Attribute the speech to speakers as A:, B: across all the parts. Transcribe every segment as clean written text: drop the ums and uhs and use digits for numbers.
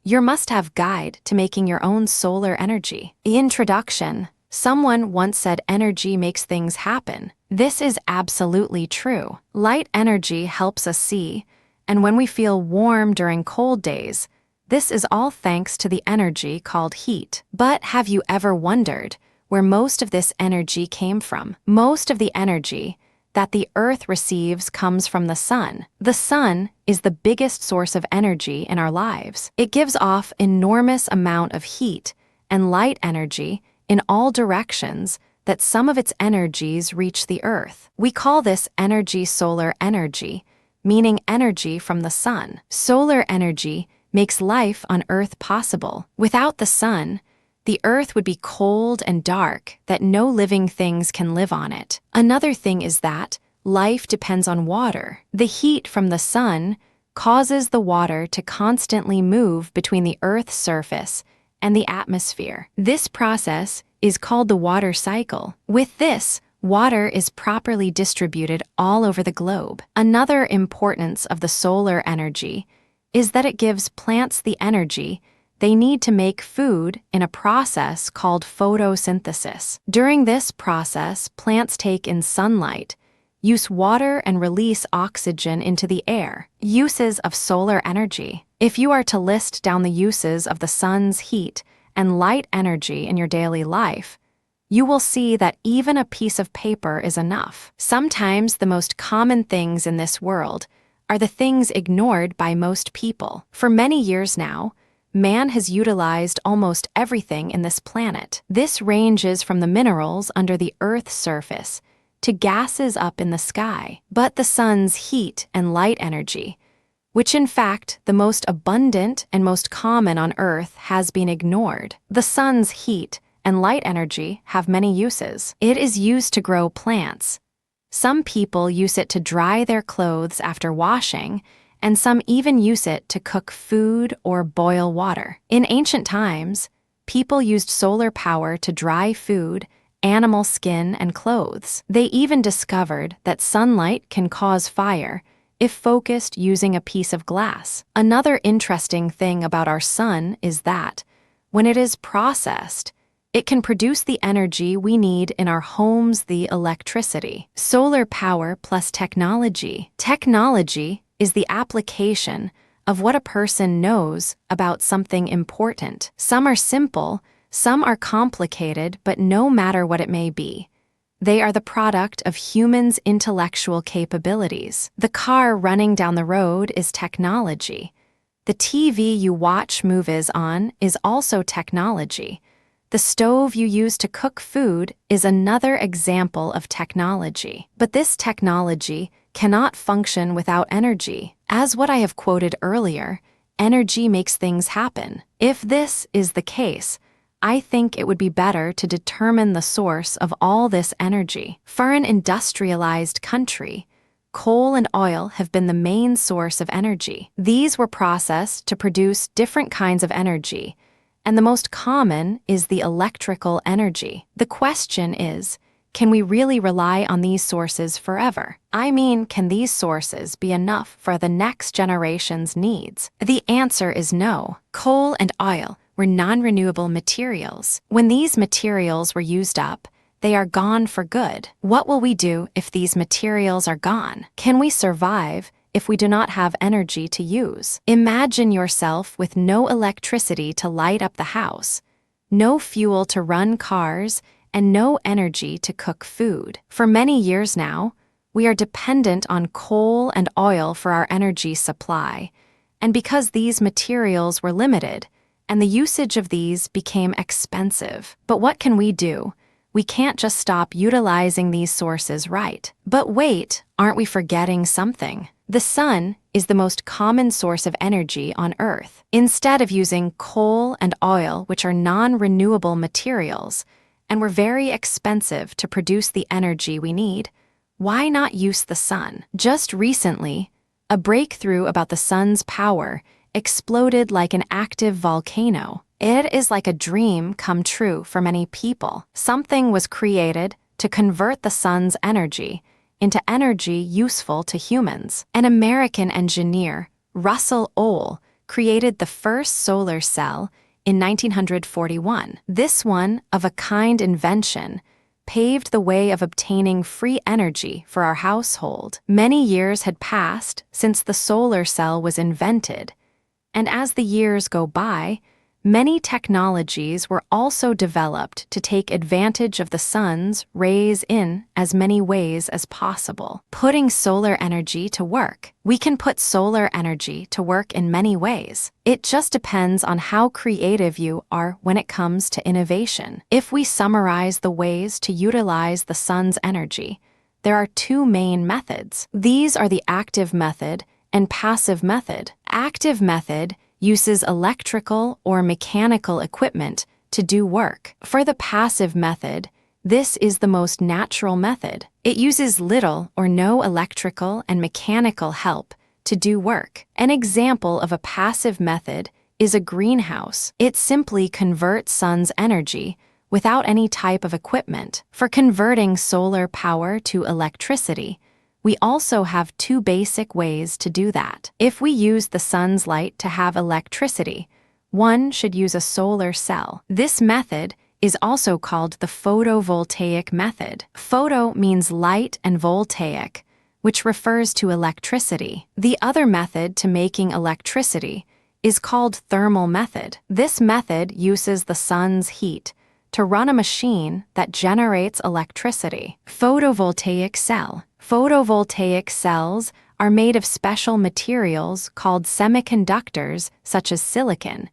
A: your must-have guide to making your own solar energy. Introduction. Someone once said energy makes things happen. This is absolutely true. Light energy helps us see, and when we feel warm during cold days, this is all thanks to the energy called heat. But have you ever wondered where most of this energy came from? Most of the energy that the Earth receives comes from the sun. The sun is the biggest source of energy in our lives. It gives off enormous amount of heat and light energy in all directions that some of its energies reach the Earth. We call this energy solar energy, meaning energy from the sun. Solar energy makes life on Earth possible. Without the sun, the Earth would be cold and dark, that no living things can live on it. Another thing is that life depends on water. The heat from the sun causes the water to constantly move between the Earth's surface and the atmosphere. This process is called the water cycle. With this, water is properly distributed all over the globe. Another importance of the solar energy is that it gives plants the energy they need to make food in a process called photosynthesis. During this process, plants take in sunlight, use water, and release oxygen into the air. Uses of solar energy. If you are to list down the uses of the sun's heat and light energy in your daily life, you will see that even a piece of paper is enough. Sometimes the most common things in this world are the things ignored by most people. For many years now, man has utilized almost everything in this planet. This ranges from the minerals under the Earth's surface to gases up in the sky. But the sun's heat and light energy, which in fact the most abundant and most common on Earth, has been ignored. The sun's heat and light energy have many uses. It is used to grow plants. Some people use it to dry their clothes after washing, and some even use it to cook food or boil water. In ancient times, people used solar power to dry food, animal skin, and clothes. They even discovered that sunlight can cause fire if focused using a piece of glass. Another interesting thing about our sun is that, when it is processed, it can produce the energy we need in our homes, the electricity. Solar power plus technology. Technology is the application of what a person knows about something important. Some are simple, some are complicated, but no matter what it may be, they are the product of humans' intellectual capabilities. The car running down the road is technology. The TV you watch movies on is also technology. The stove you use to cook food is another example of technology. But this technology cannot function without energy. As what I have quoted earlier, energy makes things happen. If this is the case, I think it would be better to determine the source of all this energy. For an industrialized country, coal and oil have been the main source of energy. These were processed to produce different kinds of energy, and the most common is the electrical energy. The question is, can we really rely on these sources forever? I mean, can these sources be enough for the next generation's needs? The answer is no. Coal and oil were non-renewable materials. When these materials were used up, they are gone for good. What will we do if these materials are gone? Can we survive if we do not have energy to use? Imagine yourself with no electricity to light up the house, no fuel to run cars, and no energy to cook food. For many years now, we are dependent on coal and oil for our energy supply, and because these materials were limited, and the usage of these became expensive. But what can we do? We can't just stop utilizing these sources, right? But wait, aren't we forgetting something? The sun is the most common source of energy on Earth. Instead of using coal and oil, which are non-renewable materials, and were very expensive to produce the energy we need, why not use the sun? Just recently, a breakthrough about the sun's power exploded like an active volcano. It is like a dream come true for many people. Something was created to convert the sun's energy into energy useful to humans. An American engineer, Russell Ohl, created the first solar cell in 1941. This one-of-a-kind invention paved the way of obtaining free energy for our household. Many years had passed since the solar cell was invented, and as the years go by, many technologies were also developed to take advantage of the sun's rays in as many ways as possible. Putting solar energy to work. We can put solar energy to work in many ways. It just depends on how creative you are when it comes to innovation. If we summarize the ways to utilize the sun's energy, there are two main methods. These are the active method and passive method. Active method uses electrical or mechanical equipment to do work. For the passive method, this is the most natural method. It uses little or no electrical and mechanical help to do work. An example of a passive method is a greenhouse. It simply converts sun's energy without any type of equipment. For converting solar power to electricity, we also have two basic ways to do that. If we use the sun's light to have electricity, one should use a solar cell. This method is also called the photovoltaic method. Photo means light and voltaic, which refers to electricity. The other method to making electricity is called thermal method. This method uses the sun's heat to run a machine that generates electricity. Photovoltaic cell. Photovoltaic cells are made of special materials called semiconductors, such as silicon,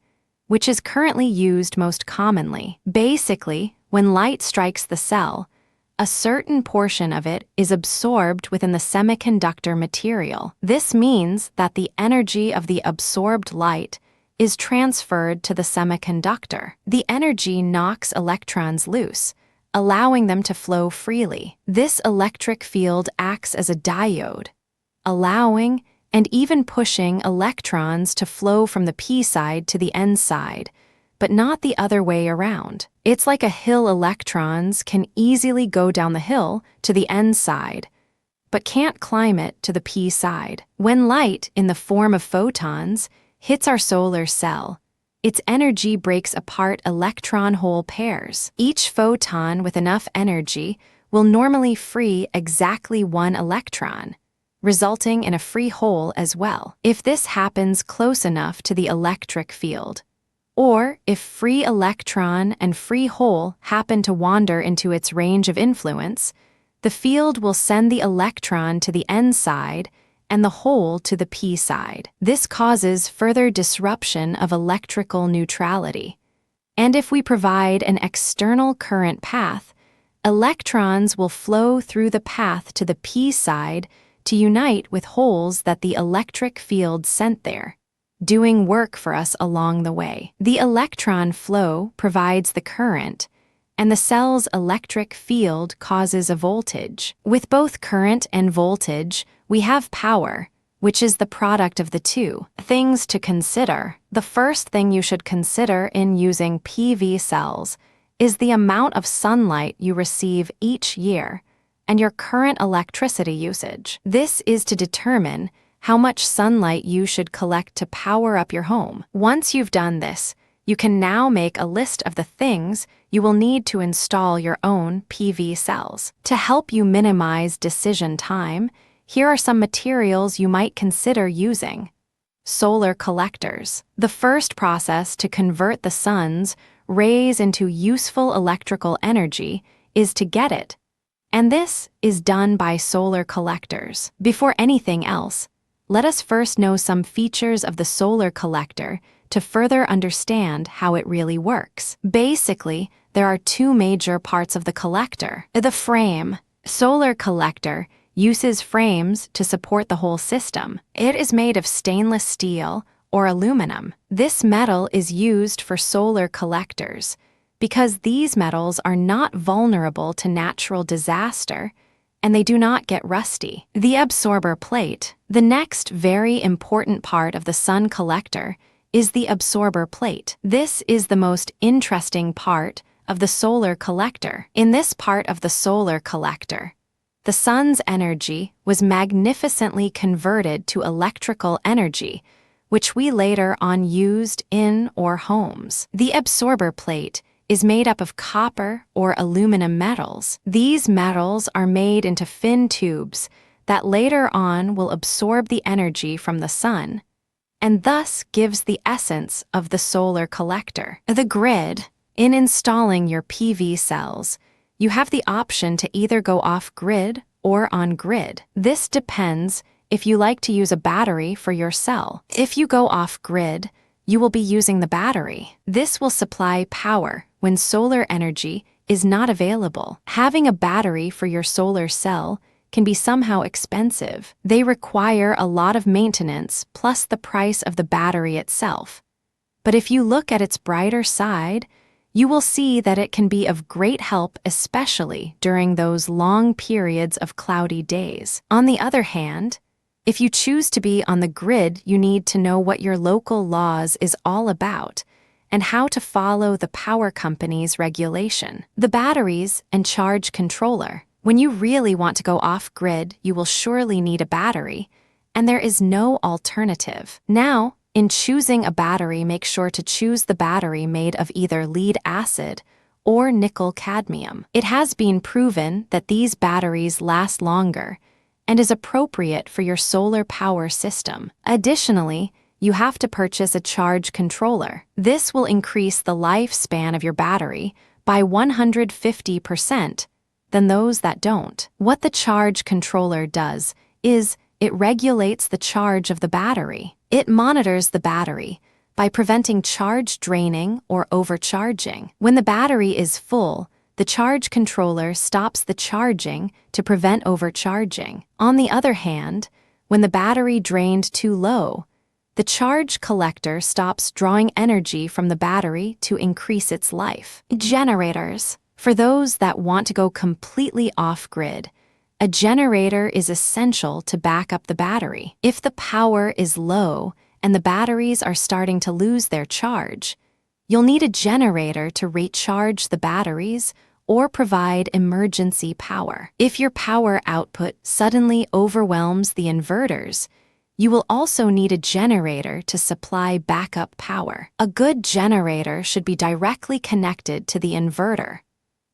A: which is currently used most commonly. Basically, when light strikes the cell, a certain portion of it is absorbed within the semiconductor material. This means that the energy of the absorbed light is transferred to the semiconductor. The energy knocks electrons loose, allowing them to flow freely. This electric field acts as a diode, allowing and even pushing electrons to flow from the P side to the N side, but not the other way around. It's like a hill. Electrons can easily go down the hill to the N side, but can't climb it to the P side. When light, in the form of photons, hits our solar cell, its energy breaks apart electron-hole pairs. Each photon with enough energy will normally free exactly one electron, resulting in a free hole as well. If this happens close enough to the electric field, or if free electron and free hole happen to wander into its range of influence, the field will send the electron to the N side and the hole to the P side. This causes further disruption of electrical neutrality. And if we provide an external current path, electrons will flow through the path to the P side to unite with holes that the electric field sent there, doing work for us along the way. The electron flow provides the current, and the cell's electric field causes a voltage. With both current and voltage, we have power, which is the product of the two. Things to consider. The first thing you should consider in using PV cells is the amount of sunlight you receive each year and your current electricity usage. This is to determine how much sunlight you should collect to power up your home. Once you've done this, you can now make a list of the things you will need to install your own PV cells. To help you minimize decision time, here are some materials you might consider using. Solar collectors. The first process to convert the sun's rays into useful electrical energy is to get it, and this is done by solar collectors. Before anything else, let us first know some features of the solar collector to further understand how it really works. Basically, there are two major parts of the collector. The frame. Solar collector uses frames to support the whole system. It is made of stainless steel or aluminum. This metal is used for solar collectors because these metals are not vulnerable to natural disaster and they do not get rusty. The absorber plate. The next very important part of the sun collector is the absorber plate. This is the most interesting part of the solar collector. In this part of the solar collector, the sun's energy was magnificently converted to electrical energy which we later on used in our homes. The absorber plate is made up of copper or aluminum metals. These metals are made into thin tubes that later on will absorb the energy from the sun, and thus gives the essence of the solar collector. The grid. In installing your PV cells, you have the option to either go off-grid or on-grid. This depends if you like to use a battery for your cell. If you go off-grid, you will be using the battery. This will supply power when solar energy is not available. Having a battery for your solar cell can be somehow expensive. They require a lot of maintenance plus the price of the battery itself. But if you look at its brighter side, you will see that it can be of great help, especially during those long periods of cloudy days. On the other hand, if you choose to be on the grid, you need to know what your local laws is all about and how to follow the power company's regulation. The batteries and charge controller. When you really want to go off-grid, you will surely need a battery, and there is no alternative. Now, in choosing a battery, make sure to choose the battery made of either lead acid or nickel-cadmium. It has been proven that these batteries last longer and is appropriate for your solar power system. Additionally, you have to purchase a charge controller. This will increase the lifespan of your battery by 150% than those that don't. What the charge controller does is it regulates the charge of the battery. It monitors the battery by preventing charge draining or overcharging. When the battery is full, the charge controller stops the charging to prevent overcharging. On the other hand, when the battery drained too low, the charge collector stops drawing energy from the battery to increase its life. Generators. For those that want to go completely off-grid, a generator is essential to back up the battery. If the power is low and the batteries are starting to lose their charge, you'll need a generator to recharge the batteries or provide emergency power. If your power output suddenly overwhelms the inverters, you will also need a generator to supply backup power. A good generator should be directly connected to the inverter,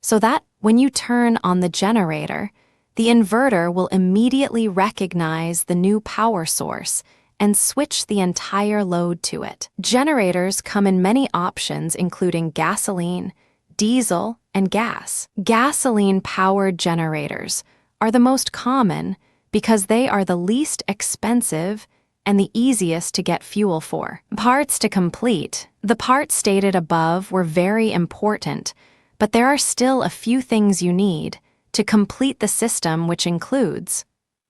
A: so that when you turn on the generator, the inverter will immediately recognize the new power source and switch the entire load to it. Generators come in many options, including gasoline, diesel, and gas. Gasoline-powered generators are the most common because they are the least expensive and the easiest to get fuel for. Parts to complete. The parts stated above were very important, but there are still a few things you need to complete the system, which includes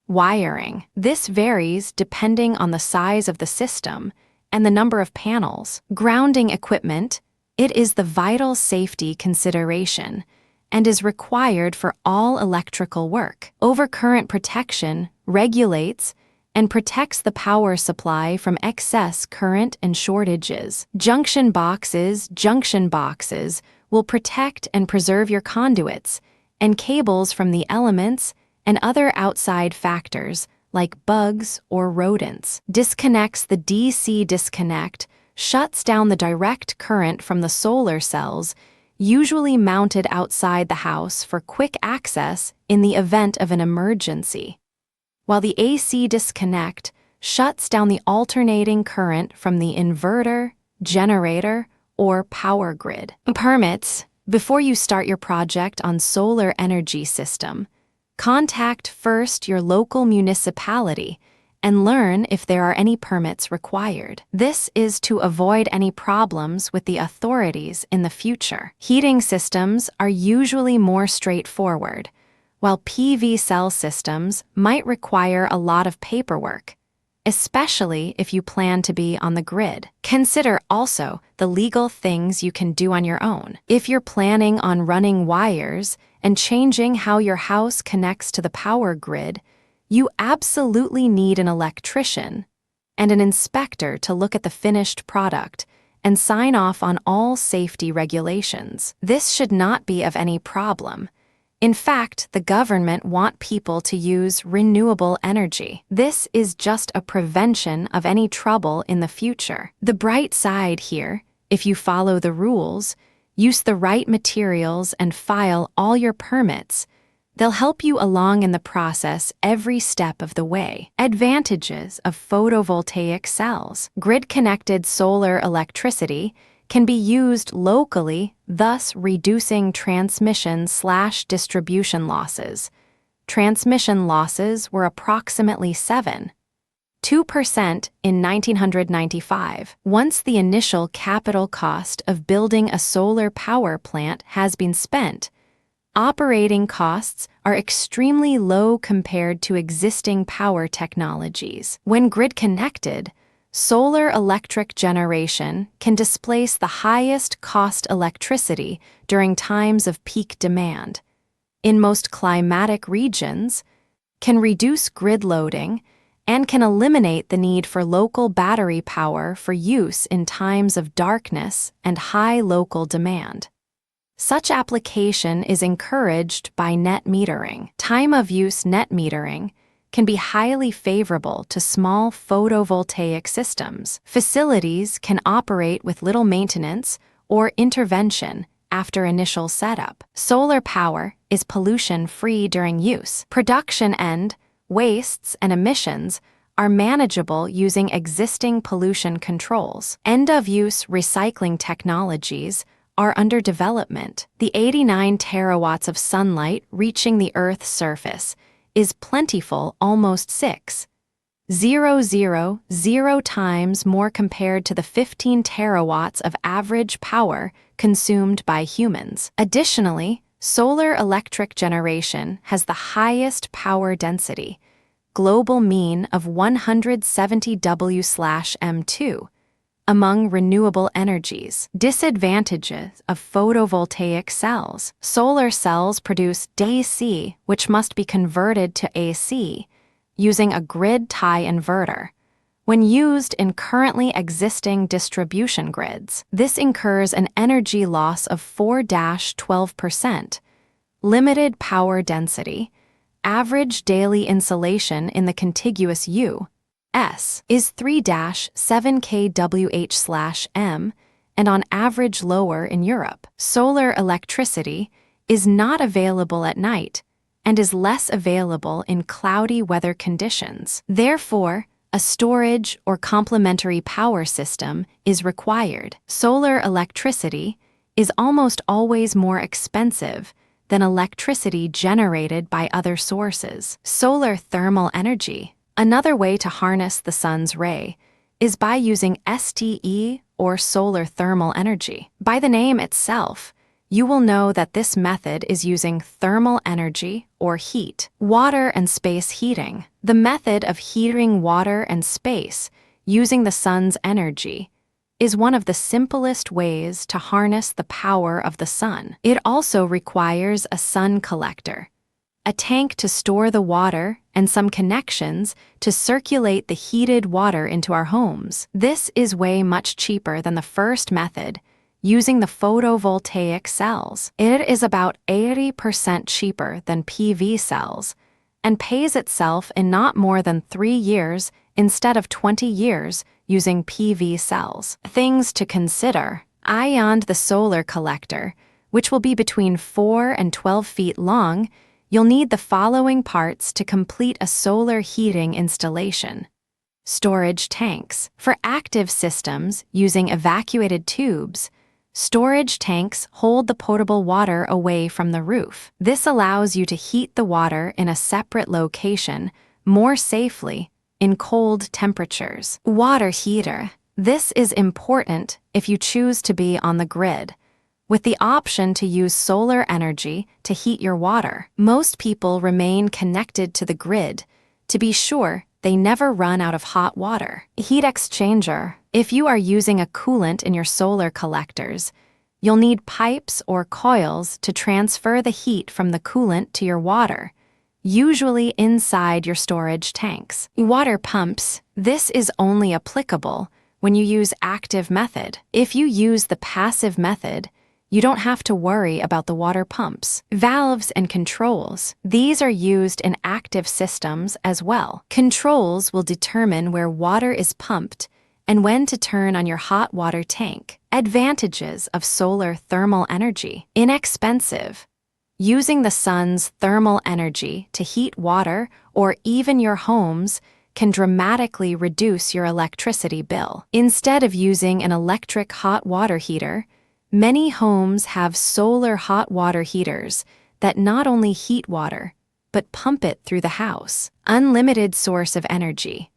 A: wiring. This varies depending on the size of the system and the number of panels. Grounding equipment. It is the vital safety consideration and is required for all electrical work. Overcurrent protection regulates and protects the power supply from excess current and shortages. Junction boxes will protect and preserve your conduits and cables from the elements and other outside factors like bugs or rodents. Disconnects. The DC disconnect shuts down the direct current from the solar cells, usually mounted outside the house for quick access in the event of an emergency, while the AC disconnect shuts down the alternating current from the inverter, generator, or power grid. Permits. Before you start your project on solar energy system, contact first your local municipality and learn if there are any permits required. This is to avoid any problems with the authorities in the future. Heating systems are usually more straightforward, while PV cell systems might require a lot of paperwork, especially if you plan to be on the grid. Consider also the legal things you can do on your own. If you're planning on running wires and changing how your house connects to the power grid, you absolutely need an electrician and an inspector to look at the finished product and sign off on all safety regulations. This should not be of any problem. In fact, the government want people to use renewable energy. This is just a prevention of any trouble in the future. The bright side here, if you follow the rules, use the right materials and file all your permits, they'll help you along in the process every step of the way. Advantages of photovoltaic cells. Grid-connected solar electricity can be used locally, thus reducing transmission/distribution losses. Transmission losses were approximately 2% in 1995. Once the initial capital cost of building a solar power plant has been spent, operating costs are extremely low compared to existing power technologies. When grid-connected, solar electric generation can displace the highest cost electricity during times of peak demand. In most climatic regions, can reduce grid loading and can eliminate the need for local battery power for use in times of darkness and high local demand. Such application is encouraged by net metering. Time-of-use net metering can be highly favorable to small photovoltaic systems. Facilities can operate with little maintenance or intervention after initial setup. Solar power is pollution-free during use. Production end, wastes, and emissions are manageable using existing pollution controls. End-of-use recycling technologies are under development. The 89 terawatts of sunlight reaching the Earth's surface is plentiful, almost 6,000 times more compared to the 15 terawatts of average power consumed by humans. Additionally, solar electric generation has the highest power density, global mean of 170 W/m2, among renewable energies. Disadvantages of photovoltaic cells. Solar cells produce DC, which must be converted to AC, using a grid tie inverter. When used in currently existing distribution grids, this incurs an energy loss of 4–12%. Limited power density. Average daily insolation in the contiguous U.S. is 3–7 kWh/m and on average lower in Europe. Solar electricity is not available at night and is less available in cloudy weather conditions. Therefore, a storage or complementary power system is required. Solar electricity is almost always more expensive than electricity generated by other sources. Solar thermal energy. Another way to harness the sun's ray is by using STE or solar thermal energy. By the name itself, you will know that this method is using thermal energy or heat. Water and space heating. The method of heating water and space using the sun's energy is one of the simplest ways to harness the power of the sun. It also requires a sun collector, a tank to store the water, and some connections to circulate the heated water into our homes. This is way much cheaper than the first method, using the photovoltaic cells. It is about 80% cheaper than PV cells and pays itself in not more than 3 years instead of 20 years using PV cells. Things to consider. Beyond the solar collector, which will be between 4 and 12 feet long, you'll need the following parts to complete a solar heating installation. Storage tanks. For active systems using evacuated tubes, storage tanks hold the potable water away from the roof. This allows you to heat the water in a separate location more safely in cold temperatures. Water heater. This is important if you choose to be on the grid, with the option to use solar energy to heat your water. Most people remain connected to the grid to be sure they never run out of hot water. Heat exchanger. If you are using a coolant in your solar collectors, you'll need pipes or coils to transfer the heat from the coolant to your water, usually inside your storage tanks. Water pumps. This is only applicable when you use active method. If you use the passive method, You don't have to worry about the water pumps, valves, and controls. These are used in active systems as well. Controls will determine where water is pumped and when to turn on your hot water tank. Advantages of solar thermal energy. Inexpensive. Using the sun's thermal energy to heat water or even your homes can dramatically reduce your electricity bill. Instead of using an electric hot water heater, many homes have solar hot water heaters that not only heat water, but pump it through the house. Unlimited source of energy.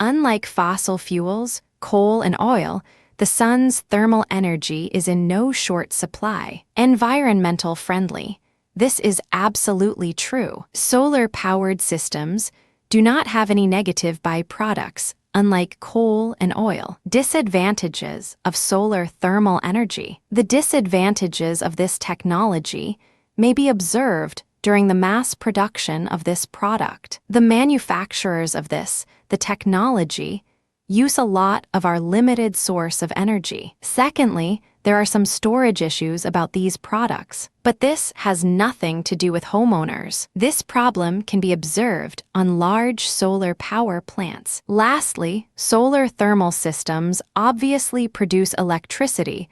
A: Unlike fossil fuels, coal, and oil, the sun's thermal energy is in no short supply. Environmental friendly. This is absolutely true. Solar-powered systems do not have any negative byproducts, unlike coal and oil. Disadvantages of solar thermal energy. The disadvantages of this technology may be observed during the mass production of this product. The manufacturers of the technology, use a lot of our limited source of energy. Secondly, there are some storage issues about these products, but this has nothing to do with homeowners. This problem can be observed on large solar power plants. Lastly, solar thermal systems obviously produce electricity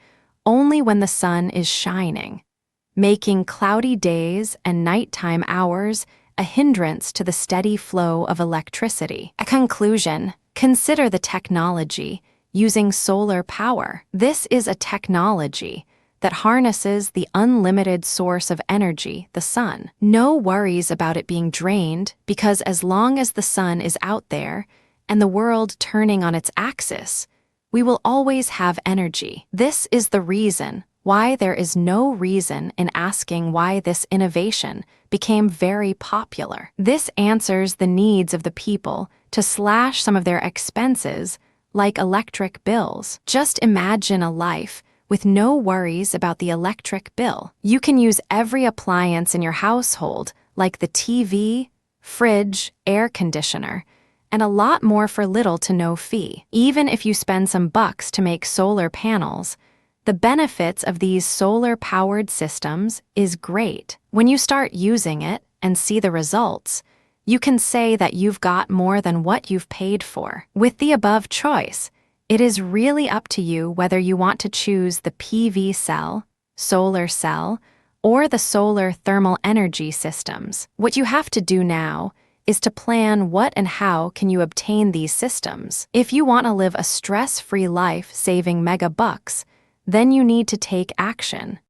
A: only when the sun is shining, making cloudy days and nighttime hours a hindrance to the steady flow of electricity. A conclusion: consider the technology using solar power. This is a technology that harnesses the unlimited source of energy, the sun. No worries about it being drained, because as long as the sun is out there and the world turning on its axis, we will always have energy. This is the reason why there is no reason in asking why this innovation became very popular. This answers the needs of the people to slash some of their expenses, like electric bills. Just imagine a life with no worries about the electric bill. You can use every appliance in your household, like the TV, fridge, air conditioner, and a lot more for little to no fee. Even if you spend some bucks to make solar panels, the benefits of these solar-powered systems is great. When you start using it and see the results, you can say that you've got more than what you've paid for. With the above choice, it is really up to you whether you want to choose the PV cell, solar cell, or the solar thermal energy systems. What you have to do now is to plan what and how can you obtain these systems. If you want to live a stress-free life saving mega bucks, then you need to take action.